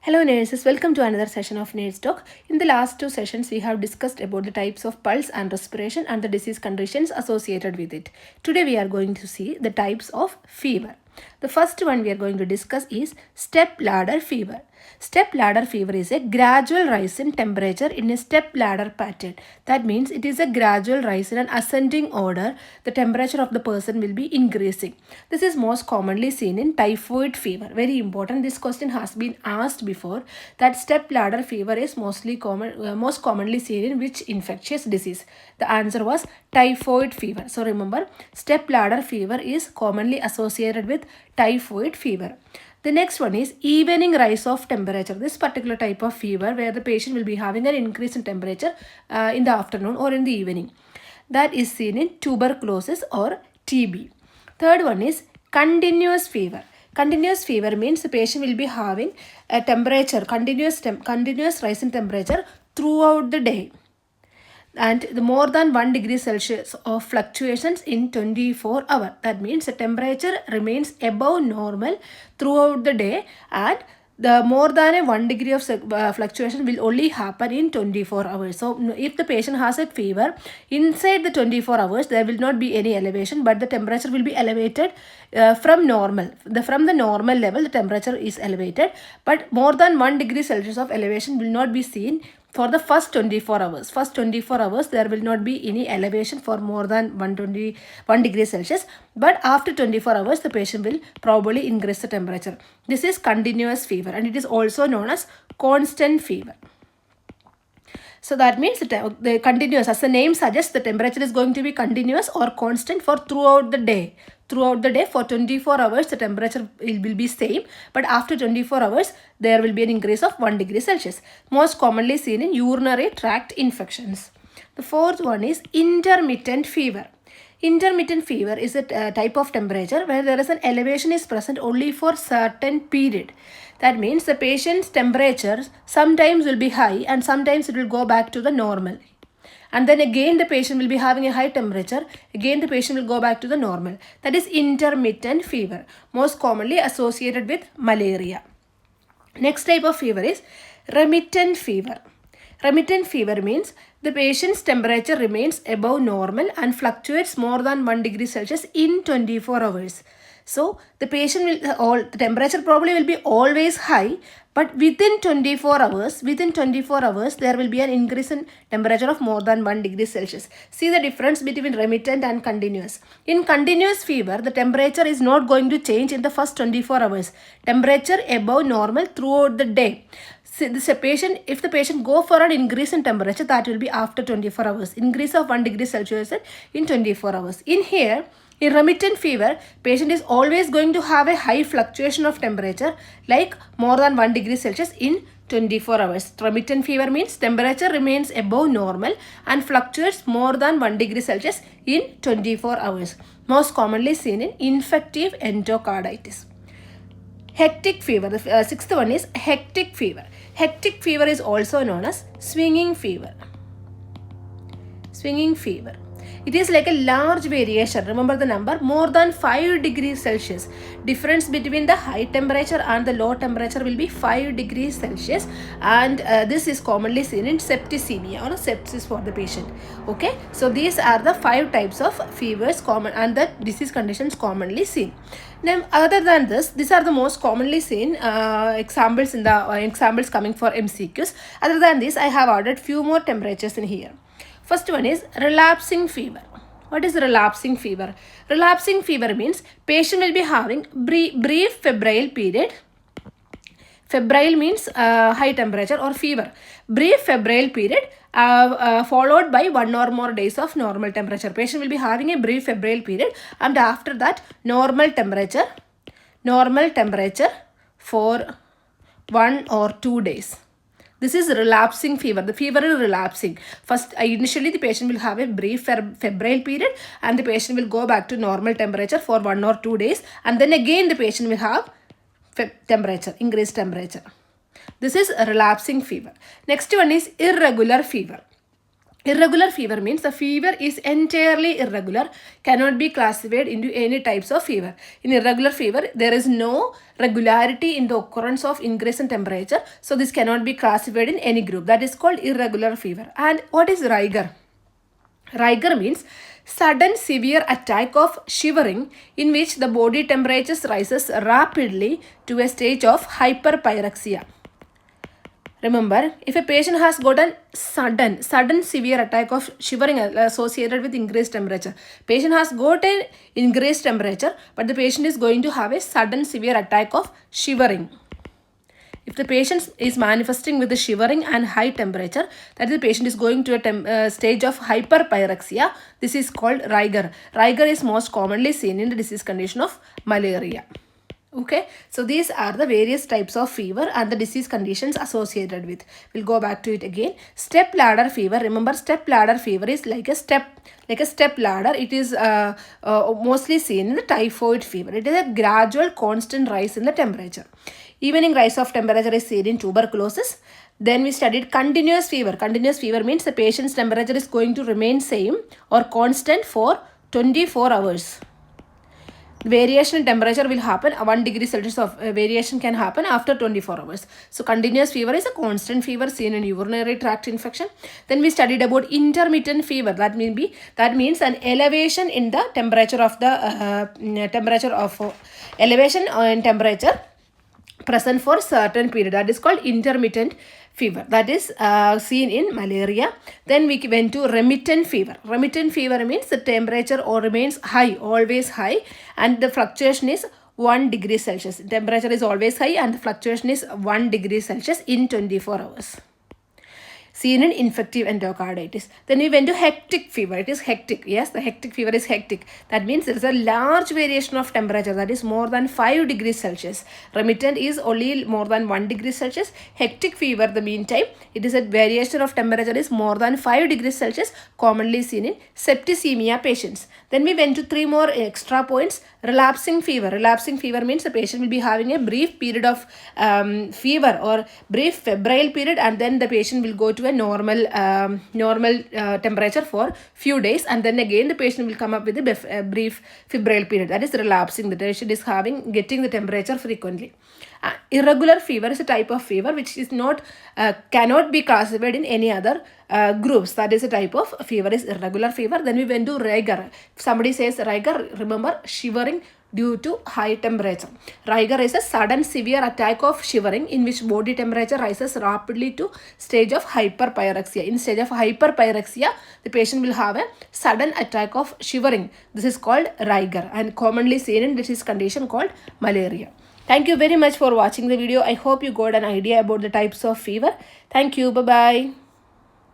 Hello nurses, welcome to another session of Nurse Talk. In the last two sessions, we have discussed about the types of pulse and respiration and the disease conditions associated with it. Today we are going to see the types of fever. The first one we are going to discuss is step ladder fever. Step ladder fever is a gradual rise in temperature in a step ladder pattern. That means it is a gradual rise in an ascending order. The temperature of the person will be increasing. This is most commonly seen in typhoid fever. Very important. This question has been asked before. That step ladder fever is most commonly seen in which infectious disease? The answer was typhoid fever. So remember, step ladder fever is commonly associated with typhoid fever. The next one is evening rise of temperature. This particular type of fever where the patient will be having an increase in temperature in the afternoon or in the evening. That is seen in tuberculosis or TB. Third one is continuous fever. Continuous fever means the patient will be having a temperature, continuous rise in temperature throughout the day. And the more than 1 degree Celsius of fluctuations in 24 hours. That means the temperature remains above normal throughout the day, and the more than a 1 degree of fluctuation will only happen in 24 hours. So if the patient has a fever, inside the 24 hours there will not be any elevation, but the temperature will be elevated from normal. From the normal level the temperature is elevated, but more than 1 degree Celsius of elevation will not be seen for the first 24 hours. First 24 hours there will not be any elevation for more than 121 degree Celsius, but after 24 hours the patient will probably increase the temperature. This is continuous fever and it is also known as constant fever. So that means the continuous, as the name suggests, the temperature is going to be continuous or constant for throughout the day. Throughout the day for 24 hours the temperature will be same, but after 24 hours there will be an increase of 1 degree Celsius. Most commonly seen in urinary tract infections. The fourth one is intermittent fever. Intermittent fever is a type of temperature where there is an elevation is present only for certain period. That means the patient's temperature sometimes will be high and sometimes it will go back to the normal. And then again the patient will be having a high temperature, again the patient will go back to the normal. That is intermittent fever, most commonly associated with malaria. Next type of fever is remittent fever. Remittent fever means the patient's temperature remains above normal and fluctuates more than 1 degree Celsius in 24 hours. So the patient will, the temperature probably will be always high, but within 24 hours there will be an increase in temperature of more than 1 degree Celsius. See the difference between remittent and continuous. In continuous fever, the temperature is not going to change in the first 24 hours. Temperature above normal throughout the day. If the patient go for an increase in temperature, that will be after 24 hours. Increase of 1 degree Celsius in 24 hours. In remittent fever, patient is always going to have a high fluctuation of temperature like more than 1 degree Celsius in 24 hours. Remittent fever means temperature remains above normal and fluctuates more than 1 degree Celsius in 24 hours. Most commonly seen in infective endocarditis. Hectic fever. The sixth one is hectic fever. Hectic fever is also known as swinging fever. Swinging fever. It is like a large variation. Remember the number, more than 5 degrees Celsius. Difference between the high temperature and the low temperature will be 5 degrees Celsius, and this is commonly seen in septicemia or sepsis for the patient. Okay, so these are the 5 types of fevers common and the disease conditions commonly seen. Now, other than this, these are the most commonly seen examples in the examples coming for MCQs. Other than this, I have added few more temperatures in here. First one is relapsing fever. What is relapsing fever? Relapsing fever means patient will be having brief febrile period. Febrile means high temperature or fever. Brief febrile period followed by 1 or more days of normal temperature. Patient will be having a brief febrile period and after that normal temperature for 1 or 2 days. This is relapsing fever. The fever is relapsing. First, initially the patient will have a brief febrile period and the patient will go back to normal temperature for 1 or 2 days, and then again the patient will have increased temperature. This is a relapsing fever. Next one is irregular fever. Irregular fever means the fever is entirely irregular, cannot be classified into any types of fever. In irregular fever, there is no regularity in the occurrence of increase in temperature, so this cannot be classified in any group. That is called irregular fever. And what is rigor? Rigor means sudden severe attack of shivering in which the body temperature rises rapidly to a stage of hyperpyrexia. Remember, if a patient has got a sudden severe attack of shivering associated with increased temperature, patient has got an increased temperature, but the patient is going to have a sudden severe attack of shivering. If the patient is manifesting with the shivering and high temperature, that is, the patient is going to a stage of hyperpyrexia. This is called rigor. Rigor is most commonly seen in the disease condition of malaria. Okay, so these are the various types of fever and the disease conditions associated with. We'll go back to it again. Step ladder fever. Remember, step ladder fever is like a step ladder. It is mostly seen in the typhoid fever. It is a gradual constant rise in the temperature. Evening rise of temperature is seen in tuberculosis. Then we studied continuous fever. Continuous fever means the patient's temperature is going to remain same or constant for 24 hours. Variation in temperature will happen. 1 degree Celsius of variation can happen after 24 hours. So continuous fever is a constant fever seen in urinary tract infection. Then we studied about intermittent fever. That means an elevation in the temperature of the elevation in temperature present for certain period. That is called intermittent fever. That is seen in malaria. Then we went to remittent fever. Remittent fever means the temperature remains high, always high, and the fluctuation is 1 degree Celsius. Temperature is always high and the fluctuation is 1 degree Celsius in 24 hours. Seen in infective endocarditis. Then we went to hectic fever. It is hectic. Yes, the hectic fever is hectic. That means there is a large variation of temperature, that is more than 5 degrees Celsius. Remittent is only more than 1 degree Celsius. Hectic fever, the meantime, it is a variation of temperature is more than 5 degrees Celsius, commonly seen in septicemia patients. Then we went to 3 more extra points. Relapsing fever. Relapsing fever means the patient will be having a brief period of fever or brief febrile period, and then the patient will go to a normal temperature for few days, and then again the patient will come up with a brief febrile period. That is relapsing. The patient is getting the temperature frequently. Irregular fever is a type of fever which is not cannot be classified in any other groups. That is a type of fever is irregular fever. Then we went to rigor. If somebody says rigor, remember shivering due to high temperature. Rigor is a sudden severe attack of shivering in which body temperature rises rapidly to stage of hyperpyrexia. In stage of hyperpyrexia, the patient will have a sudden attack of shivering. This is called rigor and commonly seen in disease condition called malaria. Thank you very much for watching the video. I hope you got an idea about the types of fever. Thank you. Bye-bye.